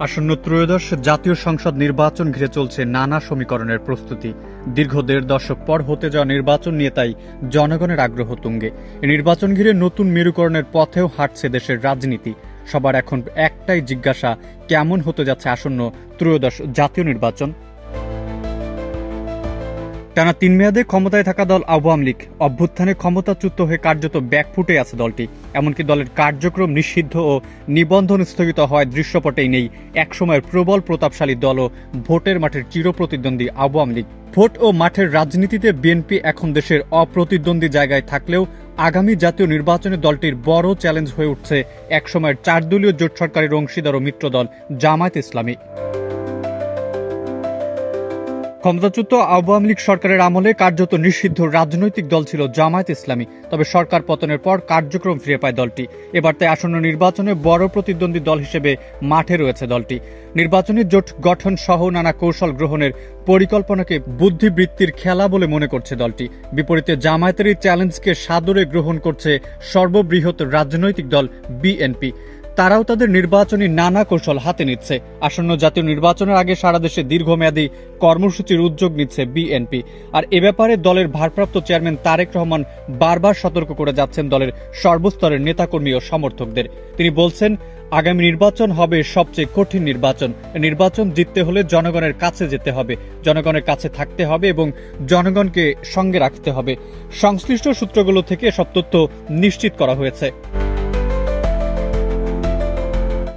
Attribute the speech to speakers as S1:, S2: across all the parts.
S1: আসন্ন ত্রয়োদশ জাতীয় সংসদ নির্বাচন ঘিরে চলছে নানা সমীকরণের প্রস্তুতি। দীর্ঘ ১.৫ দশক পর হতে যাওয়া নির্বাচন নিয়ে তাই জনগণের আগ্রহ তুঙ্গে। এই নির্বাচন ঘিরে নতুন মেরুকরণের পথেও হাঁটছে দেশের রাজনীতি। সবার এখন একটাই জিজ্ঞাসা, কেমন হতে যাচ্ছে আসন্ন ত্রয়োদশ জাতীয় নির্বাচন। টানা ৩ মেয়াদে ক্ষমতায় থাকা দল আওয়ামী লীগ অভ্যুত্থানে ক্ষমতাচ্যুত হয়ে কার্যত ব্যাকফুটে আছে দলটি। এমনকি দলের কার্যক্রম নিষিদ্ধ ও নিবন্ধন স্থগিত হওয়ায় দৃশ্যপটেই নেই একসময়ের প্রবল প্রতাপশালী দল ও ভোটের মাঠের চিরপ্রতিদ্বন্দ্বী আওয়ামী লীগ। ভোট ও মাঠের রাজনীতিতে বিএনপি এখন দেশের অপ্রতিদ্বন্দ্বী জায়গায় থাকলেও আগামী জাতীয় নির্বাচনে দলটির বড় চ্যালেঞ্জ হয়ে উঠছে একসময়ের ৪ দলীয় জোট সরকারের অংশীদার ও মিত্র দল জামায়াত ইসলামী। ক্ষমতাচ্যুত আওয়ামী লীগ সরকারের আমলে কার্যত নিষিদ্ধ রাজনৈতিক দল ছিল জামায়াত ইসলামী। তবে সরকার পতনের পর কার্যক্রম ফিরে পায় দলটি। এবার তাই আসন্ন নির্বাচনে বড় প্রতিদ্বন্দ্বী দল হিসেবে মাঠে রয়েছে দলটি। নির্বাচনী জোট গঠন সহ নানা কৌশল গ্রহণের পরিকল্পনাকে বুদ্ধিবৃত্তির খেলা বলে মনে করছে দলটি। বিপরীতে জামায়াতের এই চ্যালেঞ্জকে সাদরে গ্রহণ করছে সর্ববৃহৎ রাজনৈতিক দল বিএনপি। তারাও তাদের নির্বাচনী নানা কৌশল হাতে নিচ্ছে। আসন্ন জাতীয় নির্বাচনের আগে সারা দেশে দীর্ঘমেয়াদী কর্মসূচির উদ্যোগ নিচ্ছে বিএনপি। আর এ ব্যাপারে দলের ভারপ্রাপ্ত চেয়ারম্যান তারেক রহমান বারবার সতর্ক করে যাচ্ছেন দলের সর্বস্তরের নেতাকর্মী ও সমর্থকদের। তিনি বলছেন, আগামী নির্বাচন হবে সবচেয়ে কঠিন নির্বাচন। নির্বাচন জিততে হলে জনগণের কাছে যেতে হবে, জনগণের কাছে থাকতে হবে এবং জনগণকে সঙ্গে রাখতে হবে। সংশ্লিষ্ট সূত্রগুলো থেকে সব তথ্য নিশ্চিত করা হয়েছে।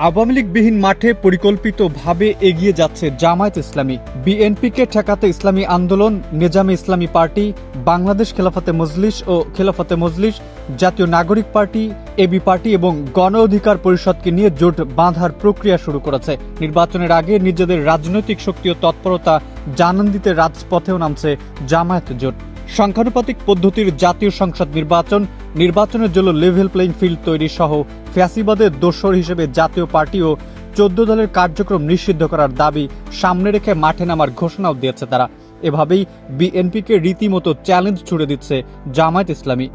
S1: আওয়ামী লীগবিহীন মাঠে পরিকল্পিতভাবে এগিয়ে যাচ্ছে জামায়াত ইসলামী। বিএনপিকে ঠেকাতে ইসলামী আন্দোলন, নেজামে ইসলামী পার্টি, বাংলাদেশ খেলাফতে মজলিস ও খেলাফতে মজলিস, জাতীয় নাগরিক পার্টি, এবি পার্টি এবং গণ অধিকার পরিষদকে নিয়ে জোট বাঁধার প্রক্রিয়া শুরু করেছে। নির্বাচনের আগে নিজেদের রাজনৈতিক শক্তি ও তৎপরতা জানান দিতে রাজপথেও নামছে জামায়াত জোট। সংখ্যানুপাতিক পদ্ধতির জাতীয় সংসদ নির্বাচনের জন্য লেভেল প্লেইং ফিল্ড তৈরি সহ ফ্যাসিবাদের দোসর হিসেবে জাতীয় পার্টি ও ১৪ দলের কার্যক্রম নিষিদ্ধ করার দাবি সামনে রেখে মাঠে নামার ঘোষণাও দিয়েছে তারা। এভাবেই বিএনপিকে রীতিমতো চ্যালেঞ্জ ছুড়ে দিচ্ছে জামায়াত ইসলামী।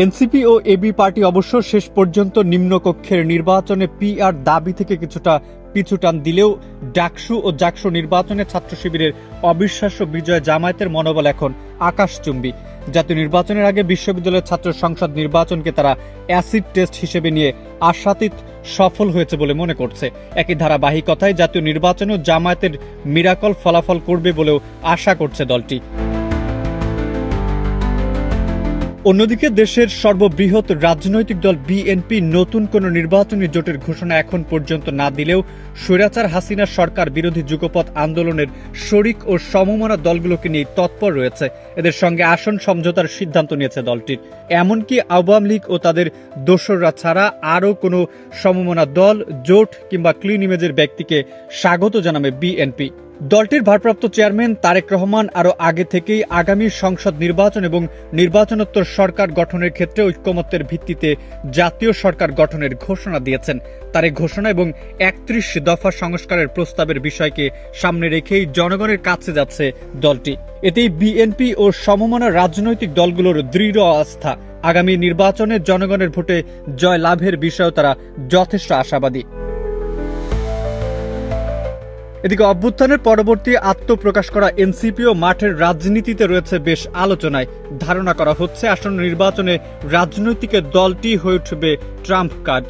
S1: এনসিপি ও এবি পার্টি অবশ্য শেষ পর্যন্ত নিম্নকক্ষের নির্বাচনে পিআর দাবি থেকে কিছুটা পিছুটান দিলেও ডাকসু ও জাকসু নির্বাচনে ছাত্র শিবিরের অবিশ্বাস্য বিজয় জামায়াতের মনোবল এখন আকাশচুম্বী। জাতীয় নির্বাচনের আগে বিশ্ববিদ্যালয়ের ছাত্র সংসদ নির্বাচনকে তারা অ্যাসিড টেস্ট হিসেবে নিয়ে আশাতীত সফল হয়েছে বলে মনে করছে। একই ধারাবাহিকতায় জাতীয় নির্বাচনেও জামায়াতের মিরাকল ফলাফল করবে বলেও আশা করছে দলটি। অন্যদিকে দেশের সর্ববৃহৎ রাজনৈতিক দল বিএনপি নতুন কোন নির্বাচনী জোটের ঘোষণা এখন পর্যন্ত না দিলেও স্বৈরাচার হাসিনার সরকার বিরোধী যুগপৎ আন্দোলনের শরিক ও সমমনা দলগুলোকে নিয়ে তৎপর রয়েছে। এদের সঙ্গে আসন সমঝোতার সিদ্ধান্ত নিয়েছে দলটির। এমনকি আওয়ামী লীগ ও তাদের দোসররা ছাড়া আরও কোনো সমমনা দল, জোট কিংবা ক্লিন ইমেজের ব্যক্তিকে স্বাগত জানাবে বিএনপি। দলটির ভারপ্রাপ্ত চেয়ারম্যান তারেক রহমান আরও আগে থেকেই আগামী সংসদ নির্বাচন এবং নির্বাচনোত্তর সরকার গঠনের ক্ষেত্রে ঐক্যমত্যের ভিত্তিতে জাতীয় সরকার গঠনের ঘোষণা দিয়েছেন। তার এই ঘোষণা এবং ৩১ দফা সংস্কারের প্রস্তাবের বিষয়কে সামনে রেখেই জনগণের কাছে যাচ্ছে দলটি। এতেই বিএনপি ও সমমনা রাজনৈতিক দলগুলোর দৃঢ় আস্থা, আগামী নির্বাচনে জনগণের ভোটে জয় লাভের বিষয়েও তারা যথেষ্ট আশাবাদী। এদিকে অভ্যুত্থানের পরবর্তী আত্মপ্রকাশ করা এনসিপিও মাঠের রাজনীতিতে রয়েছে বেশ আলোচনায়। ধারণা করা হচ্ছে আসন্ন নির্বাচনে রাজনৈতিক দলটি হয়ে উঠবে ট্রাম্প কার্ড।